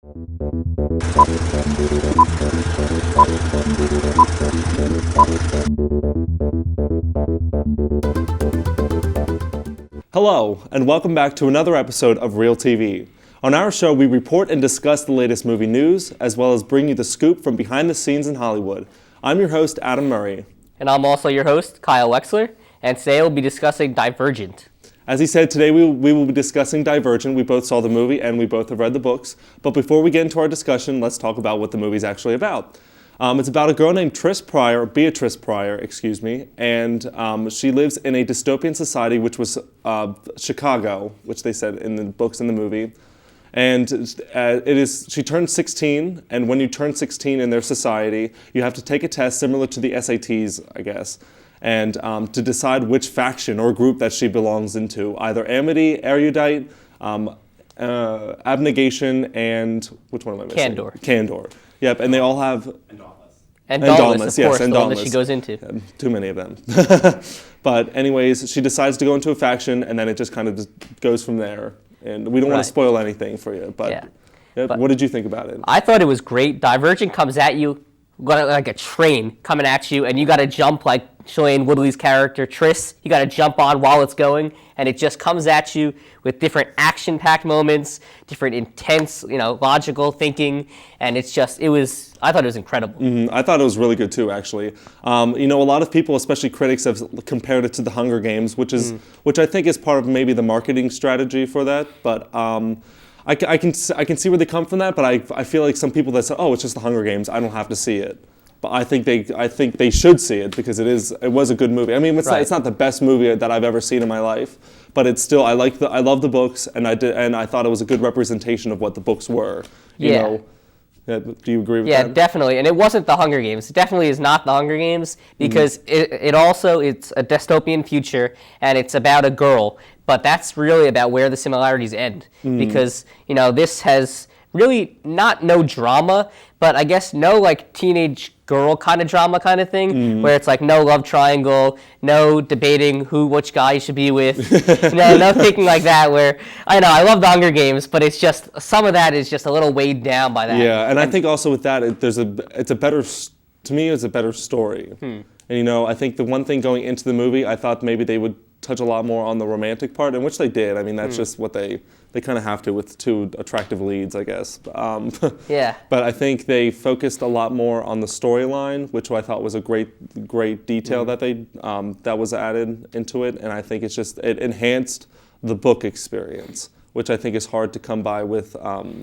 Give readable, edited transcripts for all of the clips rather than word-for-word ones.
Hello, and welcome back to another episode of Reeltv. On our show, we report and discuss the latest movie news, as well as bring you the scoop from behind the scenes in Hollywood. I'm your host, Adam Murray. And I'm also your host, Kyle Wexler, and today we'll be discussing Divergent. As he said, today we will be discussing Divergent. We both saw the movie and we both have read the books. But before we get into our discussion, let's talk about what the movie's actually about. It's about a girl named Beatrice Pryor, and she lives in a dystopian society, which was Chicago, which they said in the books and the movie. And she turned 16, and when you turn 16 in their society, you have to take a test similar to the SATs, I guess, and to decide which faction or group that she belongs into, either amity, erudite, abnegation, and which one am I missing? Candor. Yep, and they all have... And Dauntless, of course, the one that she goes into. Yeah, too many of them. But anyways, she decides to go into a faction, and then it just kind of just goes from there. And we don't want to spoil anything for you, but, but what did you think about it? I thought it was great. Divergent comes at you like a train coming at you, and you got to jump like Shailene Woodley's character, Triss. You got to jump on while it's going, and it just comes at you with different action-packed moments, different intense, logical thinking, and I thought it was incredible. Mm-hmm. I thought it was really good too, actually. A lot of people, especially critics, have compared it to The Hunger Games, which I think is part of maybe the marketing strategy for that. But I can see where they come from that. But I feel like some people that say, "Oh, it's just The Hunger Games. I don't have to see it." But I think they should see it because it was a good movie. I mean, it's not the best movie that I've ever seen in my life, but it's still I love the books, and I thought it was a good representation of what the books were. You know. Do you agree with that? Yeah, definitely. And it wasn't The Hunger Games. It definitely is not The Hunger Games because it's a dystopian future and it's about a girl. But that's really about where the similarities end because, this has really no drama, but I guess no like teenage girl kind of drama kind of thing where it's like no love triangle, no debating which guy you should be with, no thinking like that where I love The Hunger Games, but it's just some of that is just a little weighed down by that. Yeah, and I think also with that it's a better story. And I think the one thing going into the movie, I thought maybe they would touch a lot more on the romantic part, and which they did. I mean, that's just what they kind of have to with two attractive leads, I guess. Yeah. But I think they focused a lot more on the storyline, which I thought was a great detail that that was added into it, and I think it enhanced the book experience, which I think is hard to come by with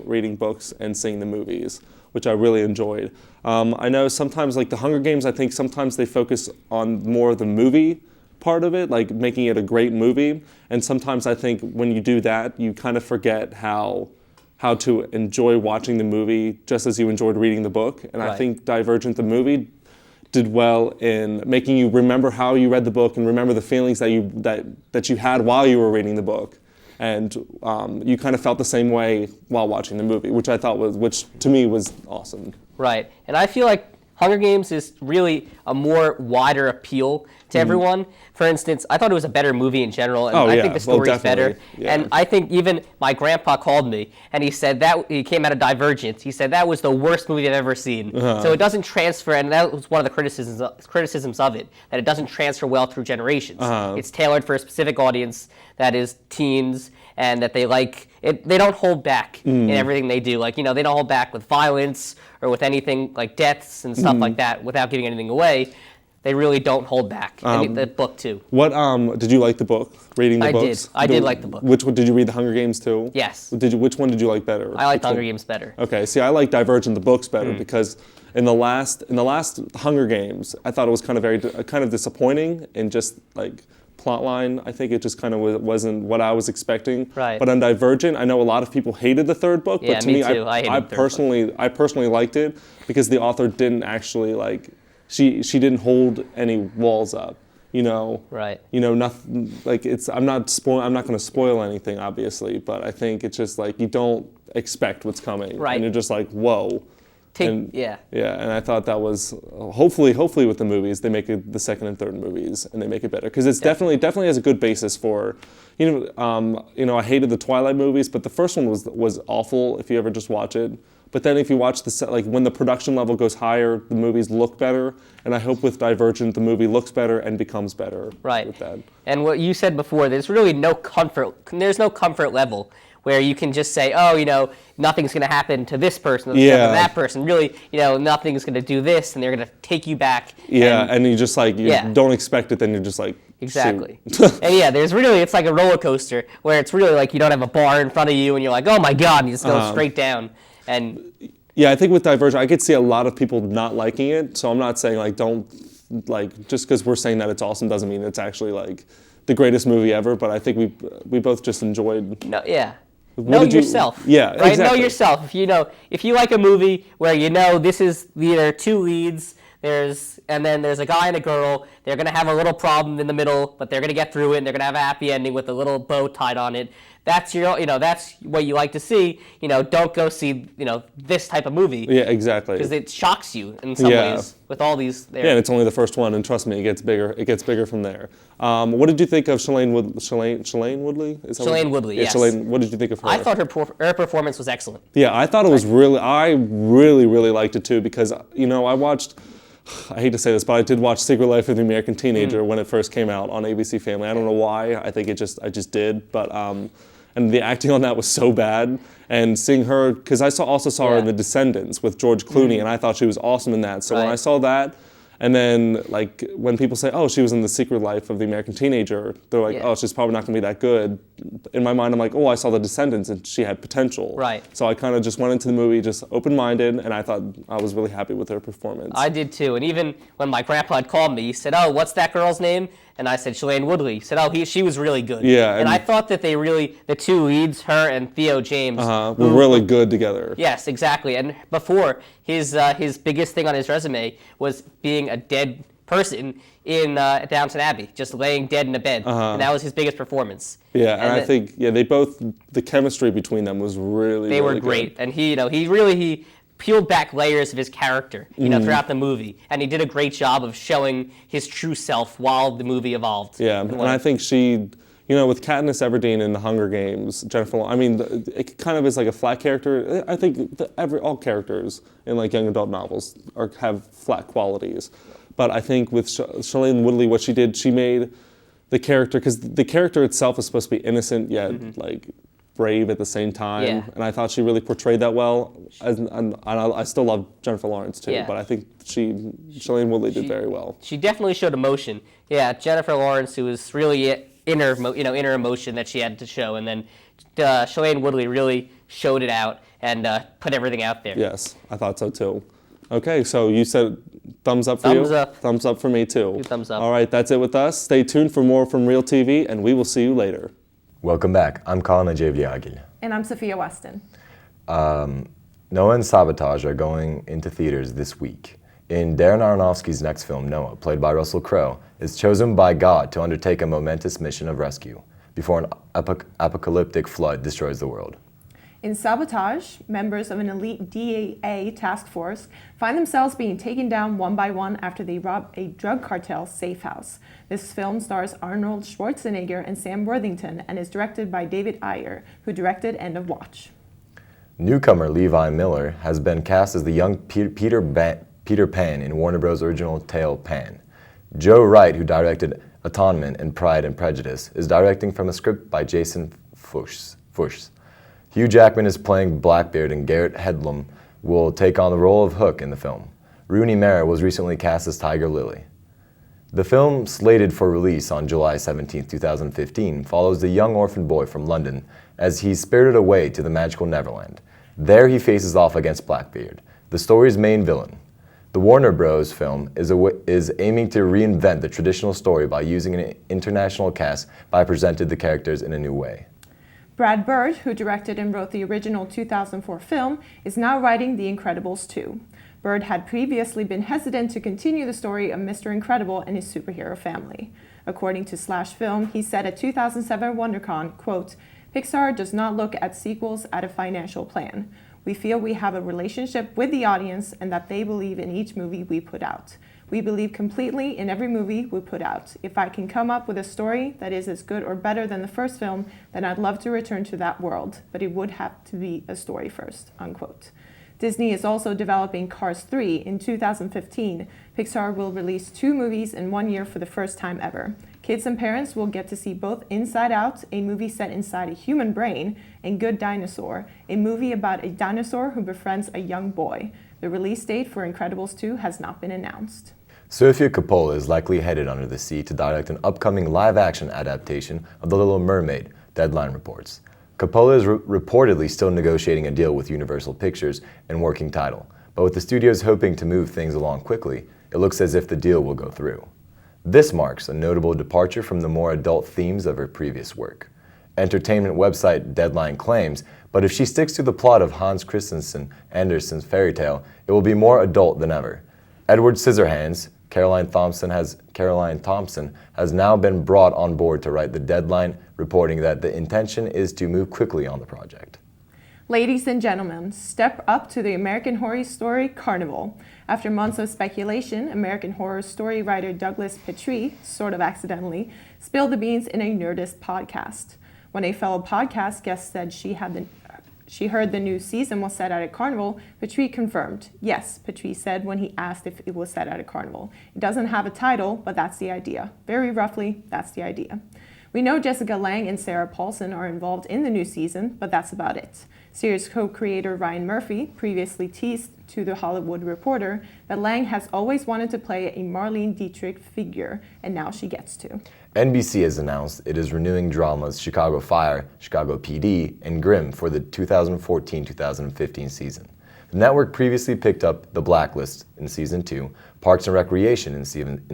reading books and seeing the movies, which I really enjoyed. I know sometimes, like The Hunger Games, I think sometimes they focus on more of the movie part of it, like making it a great movie, and sometimes I think when you do that, you kind of forget how to enjoy watching the movie just as you enjoyed reading the book. And I think Divergent, the movie, did well in making you remember how you read the book and remember the feelings that you had while you were reading the book. And you kind of felt the same way while watching the movie, which to me was awesome. Right, and I feel like Hunger Games is really a more wider appeal to everyone. For instance, I thought it was a better movie in general, and I think the story is better. Yeah. And I think even my grandpa called me, and he said that he came out of Divergent. He said that was the worst movie I've ever seen. So it doesn't transfer, and that was one of the criticisms of it, that it doesn't transfer well through generations. It's tailored for a specific audience that is teens, and that they like it. They don't hold back in everything they do. Like, they don't hold back with violence or with anything like deaths and stuff like that without giving anything away. They really don't hold back. And the book too. What did you like the book? Reading the books? I did like the book. Which one did you read? The Hunger Games too? Yes. Which one did you like better? I liked The Hunger Games better. Okay. See, I like Divergent the books better because in the last Hunger Games, I thought it was kind of disappointing in just like plot line. I think it just kind of wasn't what I was expecting. Right. But on Divergent, I know a lot of people hated the third book, but to me, I personally liked it because the author didn't actually like. She didn't hold any walls up, Right. Nothing like it's. I'm not going to spoil anything, obviously, but I think it's just like you don't expect what's coming, right? And you're just like, whoa, Yeah, and I thought that was hopefully with the movies they make the second and third movies and they make it better because it's definitely has a good basis for, I hated the Twilight movies, but the first one was awful if you ever just watch it. But then if you watch when the production level goes higher, the movies look better. And I hope with Divergent, the movie looks better and becomes better. Right. With that. And what you said before, there's really no comfort. There's no comfort level where you can just say, oh, nothing's going to happen to this person, to that person. Really, nothing's going to do this, and they're going to take you back. Yeah, and you just don't expect it, then you're just like, exactly. And it's like a roller coaster where it's really like you don't have a bar in front of you, and you're like, oh my God, and you just go straight down. And yeah, I think with Divergent, I could see a lot of people not liking it. So I'm not saying don't just because we're saying that it's awesome doesn't mean it's actually the greatest movie ever. But I think we both just enjoyed. No, yeah. Know yourself. Yeah, right? Exactly. Know yourself. If you like a movie where this is there are two leads, and then there's a guy and a girl. They're gonna have a little problem in the middle, but they're gonna get through it. And they're gonna have a happy ending with a little bow tied on it. That's that's what you like to see. Don't go see this type of movie. Yeah, exactly. Because it shocks you in some ways with all these. Yeah, and it's only the first one, and trust me, it gets bigger. It gets bigger from there. What did you think of Shailene Woodley? Shailene Woodley, yes. Shailene, what did you think of her? I thought her performance was excellent. Yeah, I thought it was I really liked it too because I hate to say this, but I did watch Secret Life of the American Teenager when it first came out on ABC Family. I don't know why. I think I just did, but and the acting on that was so bad. And seeing her, because I also saw her in The Descendants with George Clooney, and I thought she was awesome in that. So when I saw that, and then when people say, oh, she was in The Secret Life of the American Teenager, they're like, oh, she's probably not going to be that good. In my mind, I'm like, oh, I saw The Descendants and she had potential. Right. So I kind of just went into the movie just open-minded, and I thought I was really happy with her performance. I did too. And even when my grandpa had called me, he said, oh, what's that girl's name? And I said, Shailene Woodley. He said, oh, she was really good. Yeah. And I thought that the two leads, her and Theo James, were really good together. Yes, exactly. And before, his biggest thing on his resume was being a dead person in Downton Abbey, just laying dead in a bed. And that was his biggest performance. Yeah, and I think the chemistry between them was really, they were great. Good. And he peeled back layers of his character, throughout the movie, and he did a great job of showing his true self while the movie evolved. Yeah, and I think she, with Katniss Everdeen in The Hunger Games, Jennifer, it kind of is like a flat character. I think all characters in young adult novels have flat qualities, but I think with Shailene Woodley, what she did, she made the character, because the character itself is supposed to be innocent yet brave at the same time, and I thought she really portrayed that well. And I still love Jennifer Lawrence too, but I think Shailene Woodley did very well. She definitely showed emotion. Yeah, Jennifer Lawrence, who was really inner emotion that she had to show, and then Shailene Woodley really showed it out and put everything out there. Yes, I thought so too. Okay, so you said thumbs up for you? Thumbs up. Thumbs up for me too. Thumbs up. All right, that's it with us. Stay tuned for more from Reeltv, and we will see you later. Welcome back. I'm Kaan and And I'm Sofia Weston. Noah and Sabotage are going into theaters this week. In Darren Aronofsky's next film, Noah, played by Russell Crowe, is chosen by God to undertake a momentous mission of rescue before an apocalyptic flood destroys the world. In Sabotage, members of an elite DEA task force find themselves being taken down one by one after they rob a drug cartel safe house. This film stars Arnold Schwarzenegger and Sam Worthington and is directed by David Ayer, who directed End of Watch. Newcomer Levi Miller has been cast as the young Peter Pan in Warner Bros. Original tale Pan. Joe Wright, who directed Atonement and Pride and Prejudice, is directing from a script by Jason Fuchs. Hugh Jackman is playing Blackbeard, and Garrett Hedlund will take on the role of Hook in the film. Rooney Mara was recently cast as Tiger Lily. The film, slated for release on July 17, 2015, follows the young orphan boy from London as he's spirited away to the magical Neverland. There he faces off against Blackbeard, the story's main villain. The Warner Bros. Film is aiming to reinvent the traditional story by using an international cast by presenting the characters in a new way. Brad Bird, who directed and wrote the original 2004 film, is now writing The Incredibles 2. Bird had previously been hesitant to continue the story of Mr. Incredible and his superhero family. According to Slash Film, he said at 2007 WonderCon, quote, "Pixar does not look at sequels at a financial plan. We feel we have a relationship with the audience and that they believe in each movie we put out. We believe completely in every movie we put out. If I can come up with a story that is as good or better than the first film, then I'd love to return to that world, but it would have to be a story first," unquote. Disney is also developing Cars 3 in 2015. Pixar will release 2 movies in 1 year for the first time ever. Kids and parents will get to see both Inside Out, a movie set inside a human brain, and Good Dinosaur, a movie about a dinosaur who befriends a young boy. The release date for Incredibles 2 has not been announced. Sofia Coppola is likely headed under the sea to direct an upcoming live-action adaptation of The Little Mermaid, Deadline reports. Coppola is reportedly still negotiating a deal with Universal Pictures and working title, but with the studios hoping to move things along quickly, it looks as if the deal will go through. This marks a notable departure from the more adult themes of her previous work. Entertainment website Deadline claims, but if she sticks to the plot of Hans Christian Andersen's fairy tale, it will be more adult than ever. Edward Scissorhands, Caroline Thompson has now been brought on board to write the Deadline, reporting that the intention is to move quickly on the project. Ladies and gentlemen, step up to the American Horror Story Carnival. After months of speculation, American Horror Story writer Douglas Petrie, sort of accidentally, spilled the beans in a Nerdist podcast. When a fellow podcast guest said she heard the new season was set at a carnival, Petrie confirmed. Yes, Petrie said when he asked if it was set at a carnival. It doesn't have a title, but that's the idea. Very roughly, that's the idea. We know Jessica Lange and Sarah Paulson are involved in the new season, but that's about it. Series co-creator Ryan Murphy previously teased to The Hollywood Reporter that Lange has always wanted to play a Marlene Dietrich figure, and now she gets to. NBC has announced it is renewing dramas Chicago Fire, Chicago PD, and Grimm for the 2014-2015 season. The network previously picked up The Blacklist in Season 2, Parks and Recreation in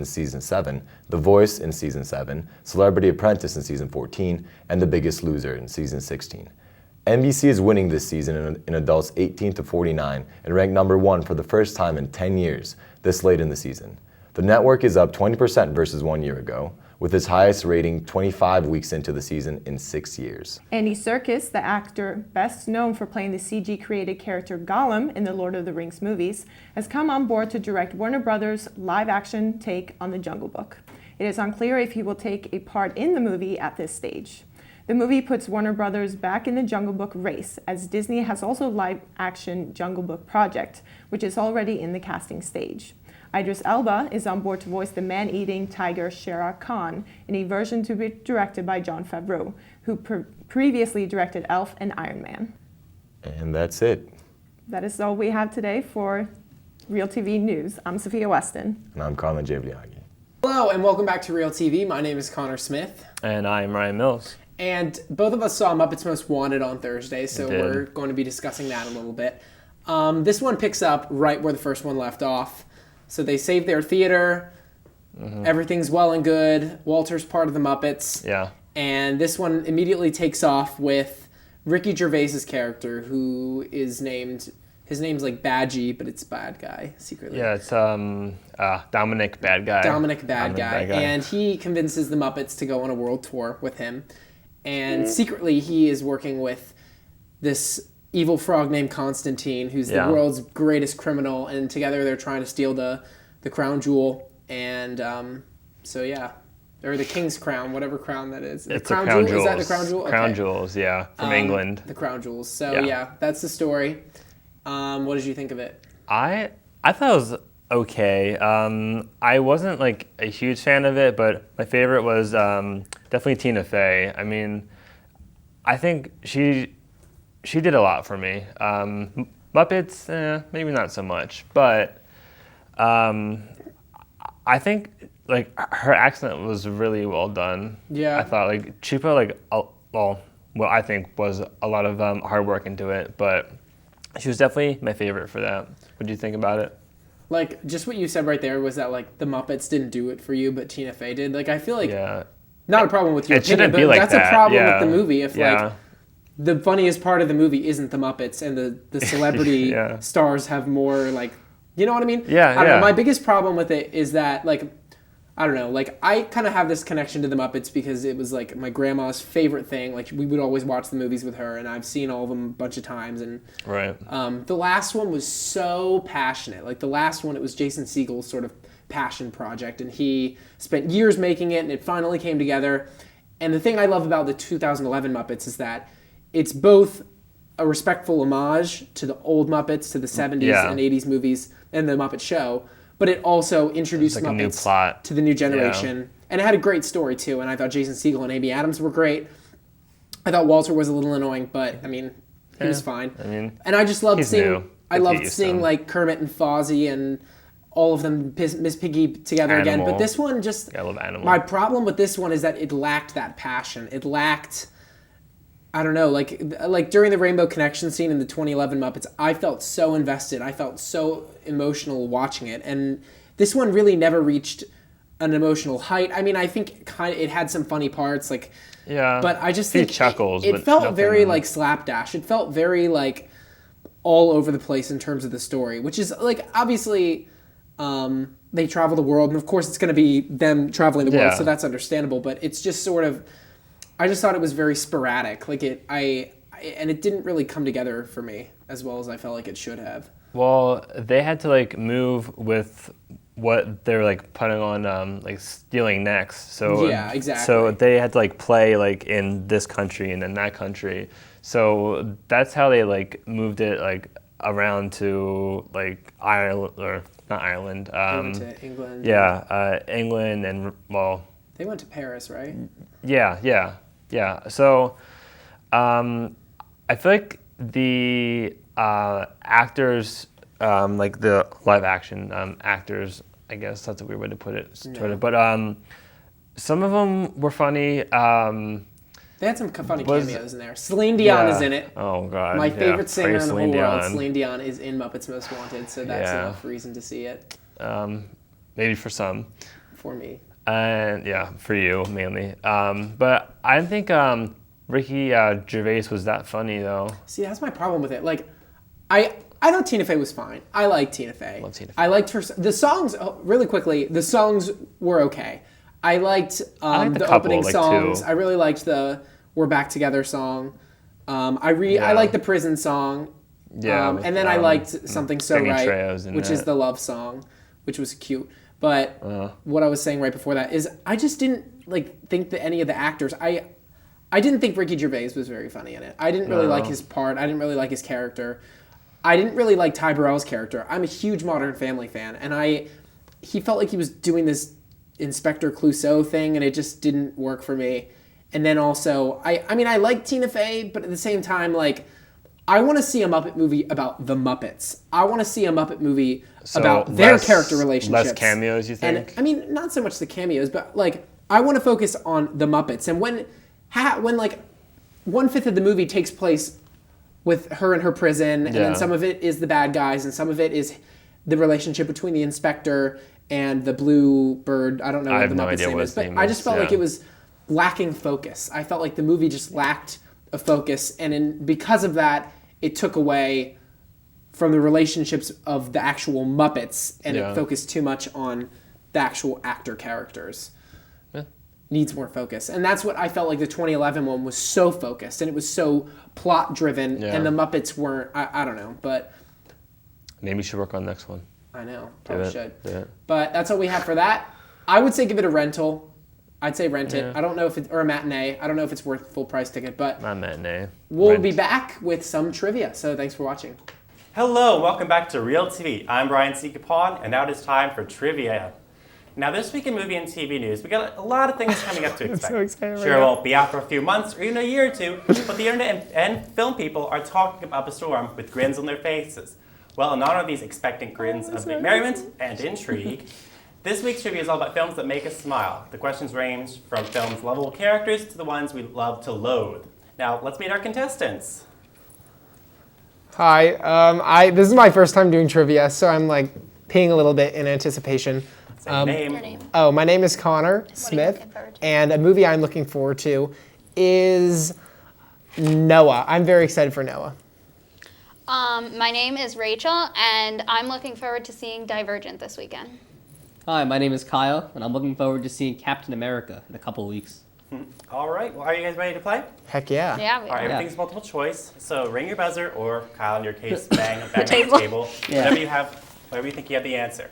Season 7, The Voice in Season 7, Celebrity Apprentice in Season 14, and The Biggest Loser in Season 16. NBC is winning this season in adults 18 to 49 and ranked number 1 for the first time in 10 years, this late in the season. The network is up 20% versus 1 year ago, with its highest rating 25 weeks into the season in 6 years. Andy Serkis, the actor best known for playing the CG-created character Gollum in the Lord of the Rings movies, has come on board to direct Warner Brothers' live-action take on The Jungle Book. It is unclear if he will take a part in the movie at this stage. The movie puts Warner Brothers back in the Jungle Book race, as Disney has also live-action Jungle Book project, which is already in the casting stage. Idris Elba is on board to voice the man-eating tiger Shere Khan in a version to be directed by Jon Favreau, who previously directed Elf and Iron Man. And that's it. That is all we have today for Reeltv News. I'm Sophia Weston. And I'm Carmen Javliagi. Hello, and welcome back to Reeltv. My name is Connor Smith. And I'm Ryan Mills. And both of us saw Muppets Most Wanted on Thursday, so we're going to be discussing that a little bit. This one picks up right where the first one left off. So they save their theater. Mm-hmm. Everything's well and good. Walter's part of the Muppets. Yeah. And this one immediately takes off with Ricky Gervais's character, who is named... His name's like Badgie, but it's Bad Guy, secretly. Yeah, it's Dominic Bad Guy. Dominic Bad Guy. And he convinces the Muppets to go on a world tour with him. And secretly, he is working with this evil frog named Constantine, who's the world's greatest criminal. And together, they're trying to steal the crown jewel. And or the king's crown, whatever crown that is. It's the crown jewels. Is that the crown jewel? Crown jewels, yeah, from England. The crown jewels. So that's the story. What did you think of it? I thought it was okay. I wasn't like a huge fan of it, but my favorite was definitely Tina Fey. I mean, I think she did a lot for me. Muppets, maybe not so much, but I think like her accent was really well done. Yeah. I thought like she put like what I think was a lot of hard work into it, but she was definitely my favorite for that. What do you think about it? Like, just what you said right there was that, like, the Muppets didn't do it for you, but Tina Fey did. Like, I feel like, not a problem with your opinion, but that's a problem with the movie. If, like, the funniest part of the movie isn't the Muppets and the celebrity stars have more, like, you know what I mean? Yeah, I don't know. My biggest problem with it is that, like, I don't know, like, I kind of have this connection to the Muppets because it was, like, my grandma's favorite thing. Like, we would always watch the movies with her, and I've seen all of them a bunch of times. And Right. The last one was so passionate. Like, the last one, it was Jason Segel's sort of passion project, and he spent years making it, and it finally came together. And the thing I love about the 2011 Muppets is that it's both a respectful homage to the old Muppets, to the 70s and 80s movies, and the Muppet Show, but it also introduced like Muppets to the new generation. And it had a great story, too, and I thought Jason Segel and Amy Adams were great. I thought Walter was a little annoying, but, I mean, he was fine. I mean, and I just loved seeing... New. I loved seeing, like, Kermit and Fozzie and all of them, Miss Piggy together again. But this one just... I love Animal. My problem with this one is that it lacked that passion. It lacked... I don't know, like during the Rainbow Connection scene in the 2011 Muppets, I felt so invested. I felt so emotional watching it. And this one really never reached an emotional height. I mean, I think it had some funny parts, like... Yeah. But I just think chuckles, it but felt nothing... very, like, slapdash. It felt very, like, all over the place in terms of the story, which is, like, obviously... they travel the world, and of course it's going to be them traveling the world, so that's understandable. But it's just sort of, I just thought it was very sporadic. Like and it didn't really come together for me as well as I felt like it should have. Well, they had to like move with what they're like putting on, like stealing next. So yeah, exactly. So they had to like play like in this country and in that country. So that's how they like moved it like around to like Ireland or. Not Ireland. They went to England. Yeah, England and, well... They went to Paris, right? Yeah. So, I feel like the actors, like the live action actors, I guess that's a weird way to put it, sort of. But some of them were funny. They had some funny cameos in there. Celine Dion is in it. Oh, God. My favorite singer in the whole world, Dion. Celine Dion, is in Muppets Most Wanted, so that's enough reason to see it. Maybe for some. For me. And yeah, for you, mainly. But I didn't think Ricky Gervais was that funny, though. See, that's my problem with it. Like, I thought Tina Fey was fine. I like Tina Fey. Love Tina Fey. I liked her... The songs, really quickly, the songs were okay. I liked the opening songs. I really liked the "We're Back Together" song. I liked the prison song. Yeah. And then I liked "Something So Right," which is the love song, which was cute. But what I was saying right before that is I just didn't think that any of the actors. I didn't think Ricky Gervais was very funny in it. I didn't really like his part. I didn't really like his character. I didn't really like Ty Burrell's character. I'm a huge Modern Family fan, and he felt like he was doing this Inspector Clouseau thing, and it just didn't work for me. And then also, I mean, I like Tina Fey, but at the same time, like, I want to see a Muppet movie about the Muppets. I want to see a Muppet movie about their character relationships. Less cameos, you think? And I mean, not so much the cameos, but like, I want to focus on the Muppets. And when like 1/5 of the movie takes place with her in her prison, and then some of it is the bad guys, and some of it is the relationship between the inspector and the blue bird. I don't know what the Muppet's name is, but I just felt like it was lacking focus. I felt like the movie just lacked a focus, and because of that, it took away from the relationships of the actual Muppets, and it focused too much on the actual actor characters. Needs more focus. And that's what I felt like the 2011 one was so focused, and it was so plot-driven, and the Muppets weren't, I don't know, but... Maybe you should work on the next one. I know, probably should. Yeah. But that's all we have for that. I would say give it a rental. I'd say rent it. I don't know if it, or a matinee. I don't know if it's worth full price ticket, but... Not matinee. We'll be back with some trivia, so thanks for watching. Hello, and welcome back to Reeltv. I'm Brian Seekapon, and now it is time for trivia. Now, this week in movie and TV news, we got a lot of things coming up to expect. I'm so excited Sure, it won't be out for a few months or even a year or two, but the internet and film people are talking about the storm with grins on their faces. Well, in honor of these expectant grins of merriment and intrigue, this week's trivia is all about films that make us smile. The questions range from films' lovable characters to the ones we love to loathe. Now, let's meet our contestants. Hi, this is my first time doing trivia, so I'm like peeing a little bit in anticipation. Say name. Oh, my name is Connor Smith, and a movie I'm looking forward to is Noah. I'm very excited for Noah. My name is Rachel, and I'm looking forward to seeing Divergent this weekend. Hi, my name is Kyle, and I'm looking forward to seeing Captain America in a couple of weeks. All right. Well, are you guys ready to play? Heck yeah. Yeah, All right. Everything's multiple choice. So ring your buzzer, or Kyle, in your case, bang the table. table. Whatever you think you have the answer.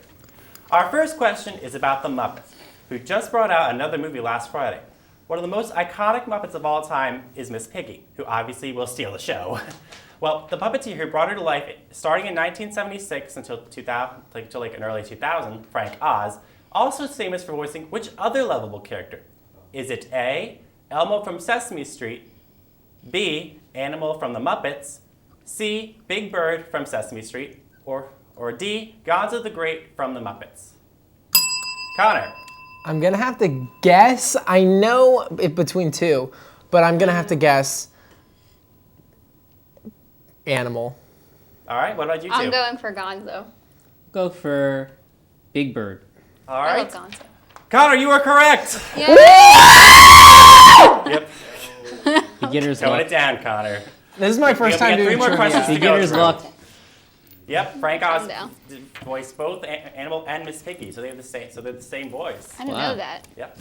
Our first question is about the Muppets, who just brought out another movie last Friday. One of the most iconic Muppets of all time is Miss Piggy, who obviously will steal the show. Well, the puppeteer who brought her to life starting in 1976 until an early 2000, Frank Oz, also is famous for voicing which other lovable character? Is it A, Elmo from Sesame Street, B, Animal from the Muppets, C, Big Bird from Sesame Street, or D, Gonzo the Great from the Muppets? Connor. I'm going to have to guess. I know it between two, but I'm going to have to guess Animal. All right, what about you two? I'm going for Gonzo. Go for Big Bird. All I right. love Gonzo. Connor, you are correct. Yeah. Yep. Beginner's Tone luck. it down, Connor. This is my first time got doing three more trivia. questions to go Beginner's through. luck. Yep, Frank Oz down. voiced both Animal and Miss Piggy, so they have the same. So they're the same voice. I didn't Wow. know that. Yep.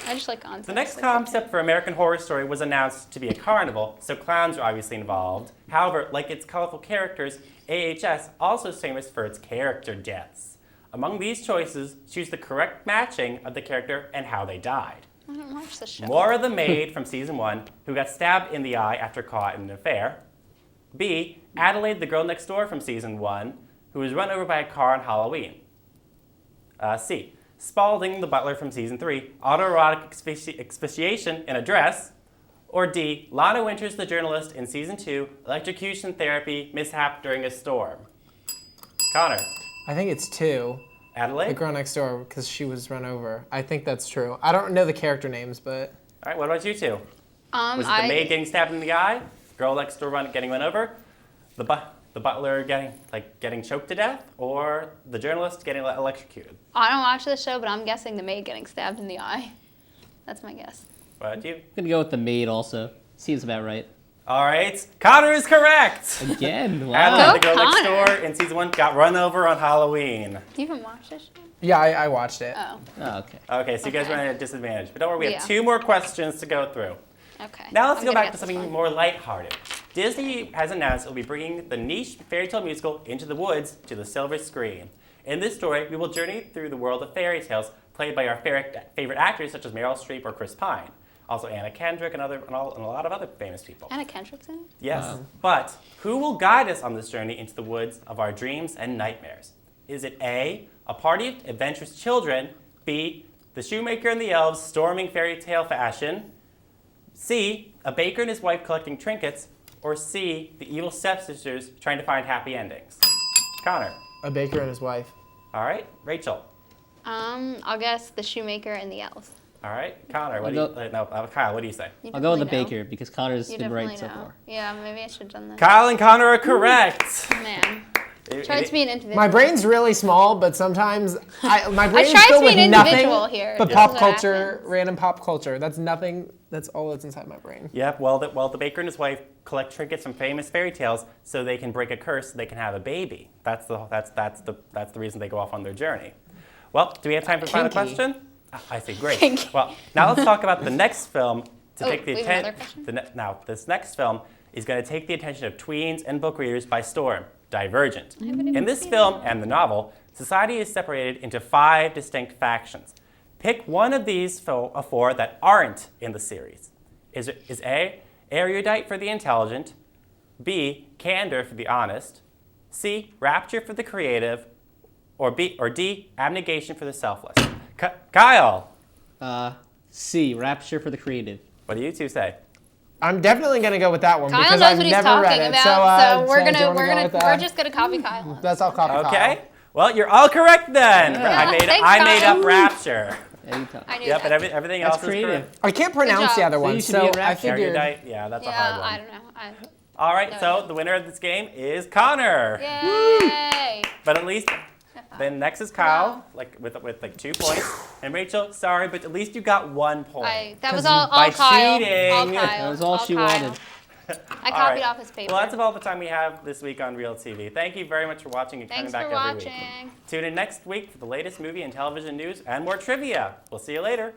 I just like Gonzo. The next concept for American Horror Story was announced to be a carnival, so clowns are obviously involved. However, like its colorful characters, AHS also is famous for its character deaths. Among these choices, choose the correct matching of the character and how they died. I don't watch the show. Maura the maid from season 1, who got stabbed in the eye after caught in an affair. B, Adelaide the girl next door from season 1, who was run over by a car on Halloween. C, Spalding the butler from season 3, autoerotic asphyxiation in a dress. Or D, Lana Winters the journalist in season 2, electrocution therapy mishap during a storm. Connor. I think it's two. Adelaide? The girl next door, because she was run over. I think that's true. I don't know the character names, but... All right, what about you two? Was it the I maid getting stabbed in the eye? Girl next door getting run over? The butler getting choked to death? Or the journalist getting electrocuted? don't watch the show, but I'm guessing the maid getting stabbed in the eye. That's my guess. What about you? I'm gonna go with the maid also. Seems about right. All right, Connor is correct. Again, wow. Adelaide, the Go girl next Connor. door in season 1, got run over on Halloween. Do you even watch this show? Yeah, I watched it. Oh, Oh, okay. Okay, so you guys Okay. are at a disadvantage. But don't worry, we have Yeah. 2 more questions to go through. okay. Now let's I'm go gonna back guess to this something one. more lighthearted. Disney has announced it will be bringing the niche fairy tale musical Into the Woods to the silver screen. In this story, we will journey through the world of fairy tales played by our favorite actors such as Meryl Streep or Chris Pine. Also Anna Kendrick and a lot of other famous people. Anna Kendrick's in it? Yes, but who will guide us on this journey into the woods of our dreams and nightmares? Is it A, a party of adventurous children, B, the shoemaker and the elves storming fairy tale fashion, C, a baker and his wife collecting trinkets, or C, the evil stepsisters trying to find happy endings? Connor. A baker and his wife. All right, Rachel. I'll guess the shoemaker and the elves. All right, Connor. I'll Kyle, what do you say? You I'll go with the definitely know. baker because Connor's You been right definitely so know. far. Yeah, maybe I should have done that. Kyle and Connor are correct. Man. Try to be an individual. My brain's really small, but sometimes my brain's tried to filled be with an nothing individual here. but This pop is what culture, happens. random pop culture. That's nothing. That's all that's inside my brain. Yep. Well, the baker and his wife collect trinkets from famous fairy tales so they can break a curse so they can have a baby. That's the reason they go off on their journey. Well, do we have time for the final Kinky. question? I see. Great. Kinky. Well, now let's talk about the next film to take the we have another question? Now, this next film is going to take the attention of tweens and book readers by storm. Divergent. In this film and the novel, society is separated into 5 distinct factions. Pick one of these 4 that aren't in the series. Is A, erudite for the intelligent, B, candor for the honest, C, rapture for the creative, or D, abnegation for the selfless? Kyle, C, rapture for the creative. what do you two say? I'm definitely gonna go with that one Kyle because knows I've what he's never read talking it. about, so do you wanna go with we're that? just gonna copy Kyle. That's all copy. Okay. Kyle. Well, you're all correct then. Yeah. I Thanks, made Kyle. up rapture. Anytime. I knew Yep, that. and everything That's else creative. is correct. I can't pronounce the job. other So one, you should so be in I rapture. figured. Erudite, yeah, that's a hard Yeah, one. I don't know. All right, No. so the winner of this game is Connor. Yay! But at least then next is Kyle, with 2 points, and Rachel. Sorry, but at least you got 1 point. That was all by Kyle. cheating. All Kyle. That was all she Kyle. wanted. I copied off his paper. Well, that's all the time we have this week on Reeltv. Thank you very much for watching and coming back every week. Thanks for watching. Tune in next week for the latest movie and television news and more trivia. We'll see you later.